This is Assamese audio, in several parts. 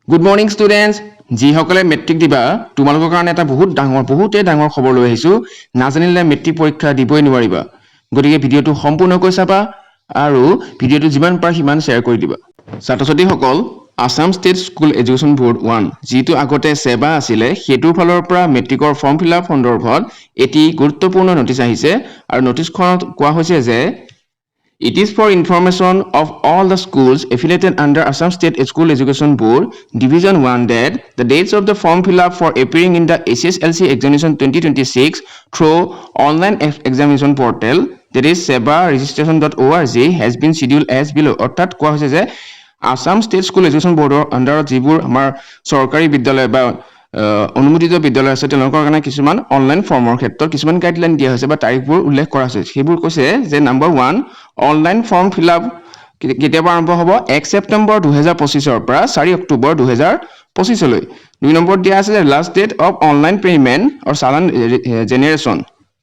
গুড মৰ্নিং ষ্টুডেণ্টছ যিসকলে মেট্ৰিক দিবা তোমালোকৰ কাৰণে এটা বহুতেই ডাঙৰ খবৰ লৈ আহিছোঁ নাজানিলে মেট্ৰিক পৰীক্ষা দিবই নোৱাৰিবা গতিকে ভিডিঅ'টো সম্পূৰ্ণকৈ চাবা আৰু ভিডিঅ'টো যিমান পাৰা সিমান শ্বেয়াৰ কৰি দিবা ছাত্ৰ ছাত্ৰীসকল Assam state school education board 1 যিটো আগতে সেৱা আছিলে সেইটোৰ ফালৰ পৰা মেট্ৰিকৰ ফৰ্ম ফিল আপ সন্দৰ্ভত এটি গুৰুত্বপূৰ্ণ নটিচ আহিছে আৰু নটিচখনত কোৱা হৈছে যে It is for information of all the schools affiliated under Assam State School Education Board Division 1 that the dates of the form fill up for appearing in the SSLC examination 2026 through online examination portal that is sebaregistration.org has been scheduled as below. অর্থাৎ কোৱা হৈছে যে আসাম ষ্টেট স্কুল এডুকেশ্যন বোৰ্ডৰ আণ্ডাৰত যিবোৰ আমাৰ চৰকাৰী বিদ্যালয় বা অনুমোদিত বিদ্যালয় আছে তেওঁলোকৰ কাৰণে কিছুমান অনলাইন ফৰ্মৰ ক্ষেত্ৰত কিছুমান গাইডলাইন দিয়া হৈছে বা তাৰিখবোৰ উল্লেখ কৰা হৈছে সেইবোৰ কৈছে যে number 1 online form fill up কেতিয়াবা আৰম্ভ হ'ব 1 ছেপ্টেম্বৰ 2025 ৰ পৰা 4 অক্টোবৰ 2025 লৈ 2 নম্বৰ দিয়া আছে যে last date of online payment or challan generation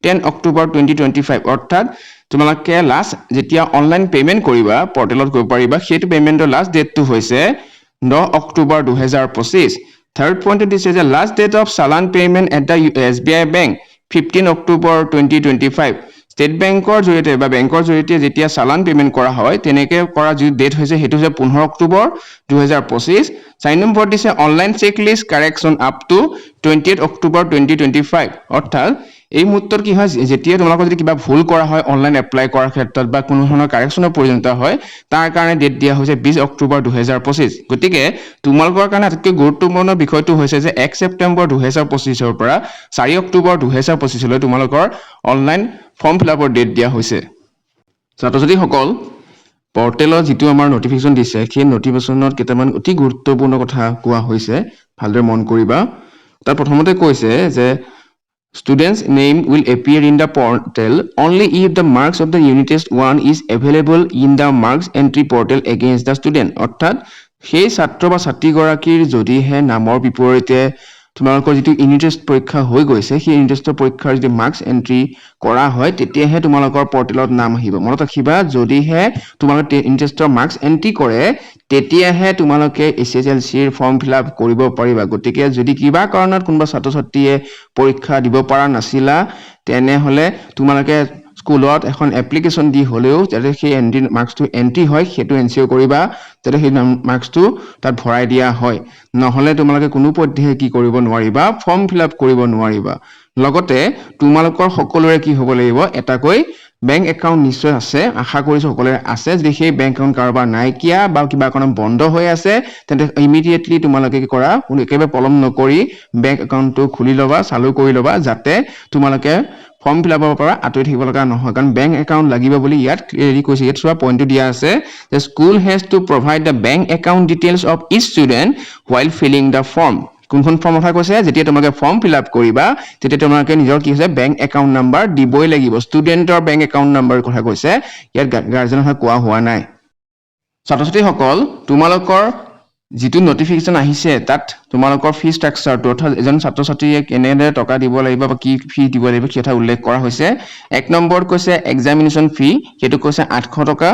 10 October 2025 অৰ্থাৎ তোমালোকে লাষ্ট যেতিয়া অনলাইন পেমেন্ট কৰিবা পৰ্টেলত গৈ পাৰিবা সেইটো পেমেন্টৰ লাষ্ট ডেটটো হৈছে 9 October 2025 Third point this is the last date of Salan payment at the SBI Bank 15 October 2025 State Bank or জৰিয়তে বা বেংকৰ জৰিয়তে যেতিয়া চালান পেমেন্ট কৰা হয় তেনেকে কৰা যি ডেট হৈছে হেতু হৈছে 15 অক্টোবৰ 2025 চাৰি নম্বৰ দিছে online check list correction up to 28 October 2025 অৰ্থাৎ এই মুহূৰ্তত কি হয় যেতিয়া তোমালোকৰ যদি কিবা ভুল কৰা হয় অনলাইন এপ্লাই কৰাৰ ক্ষেত্ৰত বা কোনো ধৰণৰ কাৰেকচনৰ প্ৰয়োজনীয়তা হয় তাৰ কাৰণে ডেট দিয়া হৈছে 20 অক্টোবৰ 2025 গতিকে তোমালোকৰ কাৰণে আটাইতকৈ গুৰুত্বপূৰ্ণ বিষয়টো হৈছে যে 1 ছেপ্টেম্বৰ 2025 ৰ পৰা 4 অক্টোবৰ 2025 লৈ তোমালোকৰ অনলাইন ফৰ্ম ফিল আপৰ ডেট দিয়া হৈছে ছাত্ৰ ছাত্ৰীসকল পৰ্টেলত যিটো আমাৰ নটিফিকেশন দিছে সেই নটিফিকেশনত কেইটামান অতি গুৰুত্বপূৰ্ণ কথা কোৱা হৈছে ভালদৰে মন কৰিবা তাৰ প্ৰথমতে কৈছে যে Students' name will appear in the portal only if the marks of the unit test 1 is available in the marks entry portal against the student. অর্থাৎ সেই ছাত্র বা ছাত্ৰীগৰাকীৰ যদিহে নামৰ বিপৰীতে তোমালোকৰ যিটো ইউনিট টেষ্ট পৰীক্ষা হৈ গৈছে সেই ইউনিট টেষ্টৰ পৰীক্ষাৰ যদি মাৰ্কছ এন্ট্ৰি কৰা হয় তেতিয়াহে তোমালোকৰ পৰ্টেলত নাম আহিব মনত ৰাখিবা যদিহে তোমালোকে ইউনিট টেষ্টৰ মাৰ্কছ এন্ট্ৰি কৰে তেতিয়াহে তোমালোকে এছএছএলসিৰ ফৰ্ম ফিল আপ কৰিব পাৰিবা গতিকে যদি কিবা কাৰণত কোনোবা ছাত্ৰ ছাত্ৰীয়ে পৰীক্ষা দিব পৰা নাছিলা তেনেহলে তোমালোকে স্কুলত এখন এপ্লিকেশন দি হলেও যাতে সেই এন্ট্ৰি মাৰ্কছটো এন্ট্ৰি হয় হেতু এনচিও কৰিবা যাতে সেই মাৰ্কছটো তাত ভৰাই দিয়া হয় নহলে তোমালোকে কোনো পদ্ধতিৰে কি কৰিব নোৱাৰিবা ফৰ্ম ফিল আপ কৰিব নোৱাৰিবা লগতে তোমালোকৰ সকলোৰে কি হ'ব লাগিব এটাকৈ বেংক একাউণ্ট নিশ্চয় আছে আশা কৰিছো সকলোৰে আছে যদি সেই বেংক একাউণ্ট কাৰোবাৰ নাইকিয়া বা কিবা কাৰণ বন্ধ হৈ আছে তেন্তে ইমিডিয়েটলি তোমালোকে কি কৰা একেবাৰে পলম নকৰি বেংক একাউণ্টটো খুলি লবা চালু কৰি লবা যাতে তোমালোকে ফৰ্ম ফিল আপৰ পৰা আঁতৰি থাকিব লগা নহয় কাৰণ বেংক একাউণ্ট লাগিব বুলি ইয়াত ক্লিয়াৰলি কৈছে ইয়াত চোৱা পইণ্টটো দিয়া আছে যে school has to provide the bank account details of each student while filling the form কোনখন ফৰ্ম কথা কৈছে যেতিয়া তোমালোকে ফৰ্ম ফিল আপ কৰিবা তেতিয়া তোমালোকে নিজৰ কি হৈছে বেংক একাউণ্ট নাম্বাৰ দিবই লাগিব ষ্টুডেণ্টৰ বেংক একাউণ্ট নাম্বাৰ কথা কৈছে ইয়াত গাৰ্জেনৰ কথা কোৱা হোৱা নাই ছাত্ৰ ছাত্ৰীসকল তোমালোকৰ যিটো নটিফিকেশন আহিছে তাত তোমালোকৰ ফি ষ্ট্ৰাকচাৰটো অৰ্থাৎ এজন ছাত্ৰ ছাত্ৰীয়ে কেনেদৰে টকা দিব লাগিব বা কি ফি দিব লাগিব কি কথা উল্লেখ কৰা হৈছে এক নম্বৰ কৈছে এক্সামিনেশ্যন ফি হেতু কৈছে 800 টকা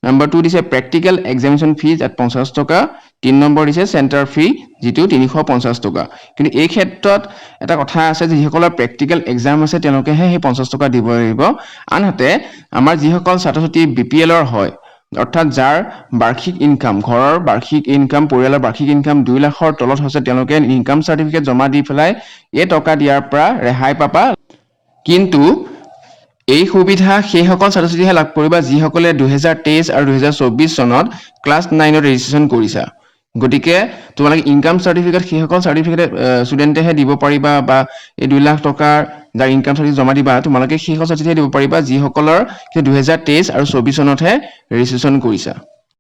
Number 2 দিছে প্ৰ্যাকটিক্যাল এক্সামিনেশ্যন ফি at 50 টকা 3 নম্বৰ দিছে সেন্টাৰ ফি যেটো 350 টকা কিন্তু এই ক্ষেত্ৰত এটা কথা আছে যে যিসকলৰ প্ৰ্যাকটিক্যাল এক্সাম আছে তেওঁলোকেহে সেই 50 টকা দিব লাগিব আনহাতে আমাৰ যিসকল ছাত্ৰ ছাত্ৰী বিপিএল ৰ হয় অৰ্থাৎ যাৰ বাৰ্ষিক ইনকাম ঘৰৰ বাৰ্ষিক ইনকাম পৰিয়ালৰ বাৰ্ষিক ইনকাম 2 লাখৰ তলত হৈছে তেওঁলোকে ইনকাম সাৰ্টিফিকেট জমা দি ফেলাই এই টকা দিয়াৰ পৰা ৰেহাই পাবা কিন্তু এই সুবিধা সেই সকল ছাত্ৰ ছাত্ৰীহে লাভ কৰিবা যিসকলে 2023 আৰু 2024 চনত ক্লাছ 9 ৰ ৰেজিষ্ট্ৰেচন কৰিছা গতিকে তোমালোকে ইনকাম সাৰ্টিফিকেট সেই সকল সাৰ্টিফিকেট ষ্টুডেণ্টেহে দিব পাৰিবা বা এই 2 লাখ টকাৰ যাৰ ইনকাম সাৰ্টিফিকেট জমা দিবা তোমালোকে সেই সকল ছাত্ৰীহে দিব পাৰিবা যিসকলৰ 2023 আৰু 24 চনতহে ৰেজিষ্ট্ৰেচন কৰিছা